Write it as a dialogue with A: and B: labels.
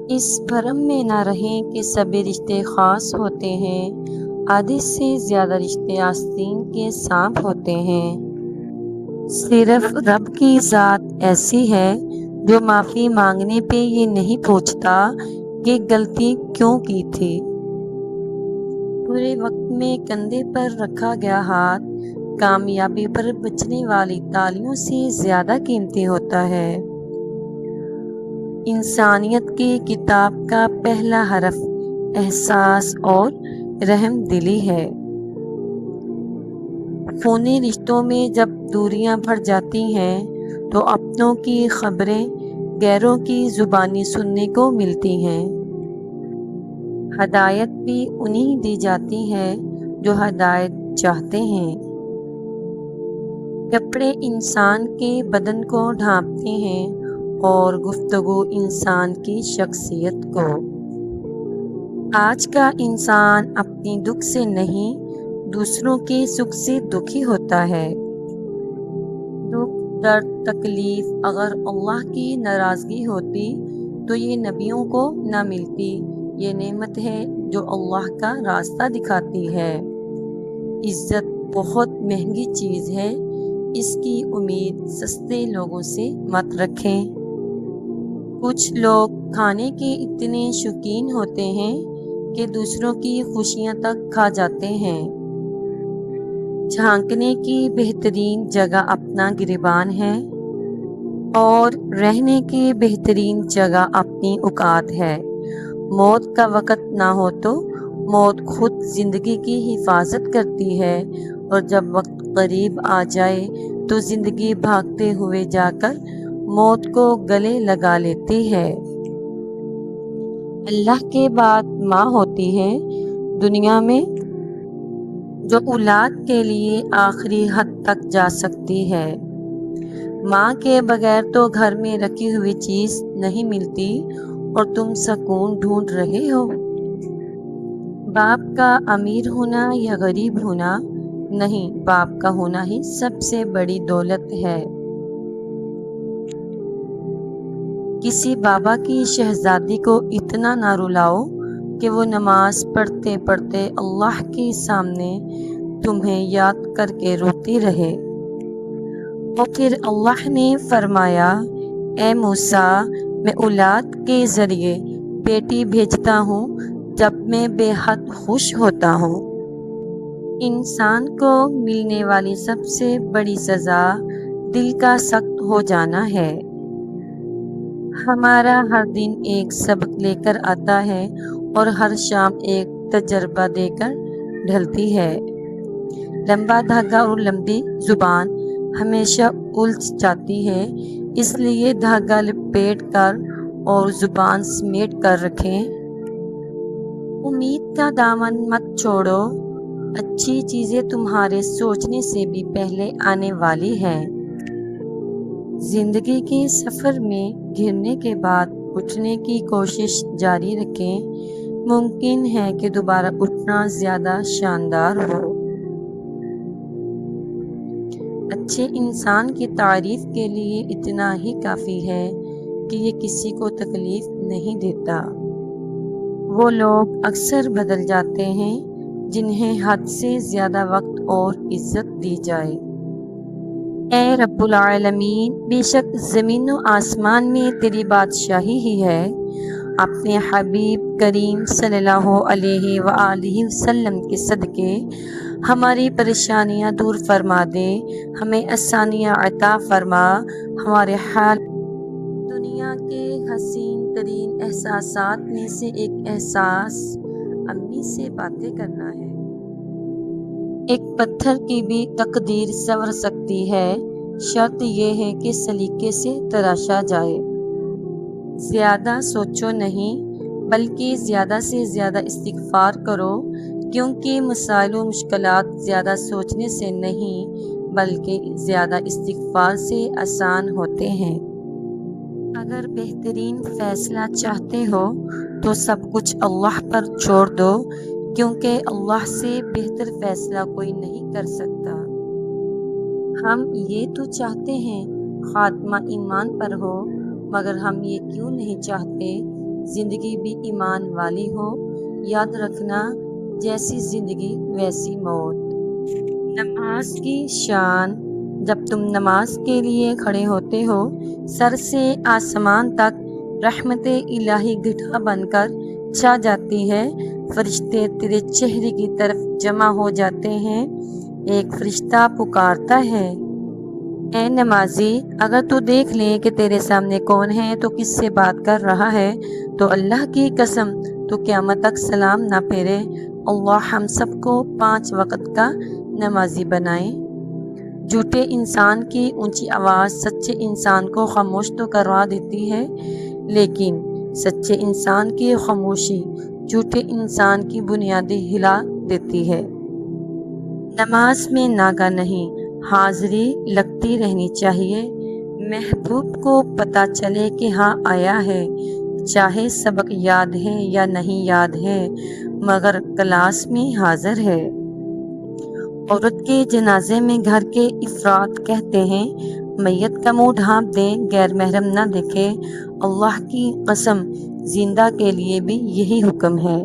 A: اس بھرم میں نہ رہیں کہ سبھی رشتے خاص ہوتے ہیں، آدھے سے زیادہ رشتے آستین کے سانپ ہوتے ہیں۔ صرف رب کی ذات ایسی ہے جو معافی مانگنے پہ یہ نہیں پوچھتا کہ غلطی کیوں کی تھی۔ برے وقت میں کندھے پر رکھا گیا ہاتھ کامیابی پر بجنے والی تالیوں سے زیادہ قیمتی ہوتا ہے۔ انسانیت کی کتاب کا پہلا حرف احساس اور رحم دلی ہے۔ خونی رشتوں میں جب دوریاں بڑھ جاتی ہیں تو اپنوں کی خبریں غیروں کی زبانی سننے کو ملتی ہیں۔ ہدایت بھی انہیں دی جاتی ہے جو ہدایت چاہتے ہیں۔ کپڑے انسان کے بدن کو ڈھانپتے ہیں اور گفتگو انسان کی شخصیت کو۔ آج کا انسان اپنی دکھ سے نہیں، دوسروں کے سکھ سے دکھی ہوتا ہے۔ دکھ، درد، تکلیف اگر اللہ کی ناراضگی ہوتی تو یہ نبیوں کو نہ ملتی۔ یہ نعمت ہے جو اللہ کا راستہ دکھاتی ہے۔ عزت بہت مہنگی چیز ہے، اس کی امید سستے لوگوں سے مت رکھیں۔ کچھ لوگ کھانے کے اتنے شوقین ہوتے ہیں کہ دوسروں کی خوشیاں تک کھا جاتے ہیں۔ جھانکنے کی بہترین جگہ اپنا گریبان ہے اور رہنے کی بہترین جگہ اپنی اوقات ہے۔ موت کا وقت نہ ہو تو موت خود زندگی کی حفاظت کرتی ہے، اور جب وقت قریب آ جائے تو زندگی بھاگتے ہوئے جا کر موت کو گلے لگا لیتی ہے۔ اللہ کے بعد ماں ہوتی ہے دنیا میں جو اولاد کے لیے آخری حد تک جا سکتی ہے۔ ماں کے بغیر تو گھر میں رکھی ہوئی چیز نہیں ملتی اور تم سکون ڈھونڈ رہے ہو۔ باپ کا امیر ہونا یا غریب ہونا نہیں، باپ کا ہونا ہی سب سے بڑی دولت ہے۔ کسی بابا کی شہزادی کو اتنا نہ رلاؤ کہ وہ نماز پڑھتے پڑھتے اللہ کے سامنے تمہیں یاد کر کے روتی رہے۔ اور پھر اللہ نے فرمایا، اے موسیٰ، میں اولاد کے ذریعے بیٹی بھیجتا ہوں جب میں بے حد خوش ہوتا ہوں۔ انسان کو ملنے والی سب سے بڑی سزا دل کا سخت ہو جانا ہے۔ ہمارا ہر دن ایک سبق لے کر آتا ہے اور ہر شام ایک تجربہ دے کر ڈھلتی ہے۔ لمبا دھاگا اور لمبی زبان ہمیشہ الجھ جاتی ہے، اس لیے دھاگا لپیٹ کر اور زبان سمیٹ کر رکھیں۔ امید کا دامن مت چھوڑو، اچھی چیزیں تمہارے سوچنے سے بھی پہلے آنے والی ہیں۔ زندگی کے سفر میں گرنے کے بعد اٹھنے کی کوشش جاری رکھیں، ممکن ہے کہ دوبارہ اٹھنا زیادہ شاندار ہو۔ اچھے انسان کی تعریف کے لیے اتنا ہی کافی ہے کہ یہ کسی کو تکلیف نہیں دیتا۔ وہ لوگ اکثر بدل جاتے ہیں جنہیں حد سے زیادہ وقت اور عزت دی جائے۔ اے رب العالمین، بے شک زمین و آسمان میں تیری بادشاہی ہی ہے۔ اپنے حبیب کریم صلی اللہ علیہ وآلہ وسلم کے صدقے ہماری پریشانیاں دور فرما دے، ہمیں آسانیاں عطا فرما۔ ہمارے حال دنیا کے حسین ترین احساسات میں سے ایک احساس امی سے باتیں کرنا ہے۔ ایک پتھر کی بھی تقدیر سنور سکتی ہے، شرط یہ ہے کہ سلیقے سے تراشا جائے۔ زیادہ سوچو نہیں، بلکہ زیادہ سے زیادہ استغفار کرو، کیونکہ مسائل و مشکلات زیادہ سوچنے سے نہیں بلکہ زیادہ استغفار سے آسان ہوتے ہیں۔ اگر بہترین فیصلہ چاہتے ہو تو سب کچھ اللہ پر چھوڑ دو، کیونکہ اللہ سے بہتر فیصلہ کوئی نہیں کر سکتا۔ ہم یہ تو چاہتے ہیں خاتمہ ایمان پر ہو، مگر ہم یہ کیوں نہیں چاہتے زندگی بھی ایمان والی ہو، یاد رکھنا جیسی زندگی ویسی موت۔ نماز کی شان۔ جب تم نماز کے لیے کھڑے ہوتے ہو، سر سے آسمان تک رحمت الہی گٹھا بن کر چھا جاتی ہے۔ فرشتے تیرے چہرے کی طرف جمع ہو جاتے ہیں۔ ایک فرشتہ پکارتا ہے، اے نمازی، اگر تو دیکھ لے کہ تیرے سامنے کون ہے تو کس سے بات کر رہا ہے، تو اللہ کی قسم تو قیامت تک سلام نہ پھیرے۔ اللہ ہم سب کو 5 وقت کا نمازی بنائے۔ جھوٹے انسان کی اونچی آواز سچے انسان کو خاموش تو کروا دیتی ہے، لیکن سچے انسان کی خاموشی جھوٹے انسان کی بنیادیں ہلا دیتی ہے۔ نماز میں ناگا نہیں، حاضری لگتی رہنی چاہیے۔ محبوب کو پتہ چلے کہ ہاں آیا ہے، چاہے سبق یاد ہے یا نہیں یاد ہے، مگر کلاس میں حاضر ہے۔ عورت کے جنازے میں گھر کے افراد کہتے ہیں، میت کا منہ ڈھانپ دے، غیر محرم نہ دیکھے۔ اللہ کی قسم، زندہ کے لیے بھی یہی حکم ہے۔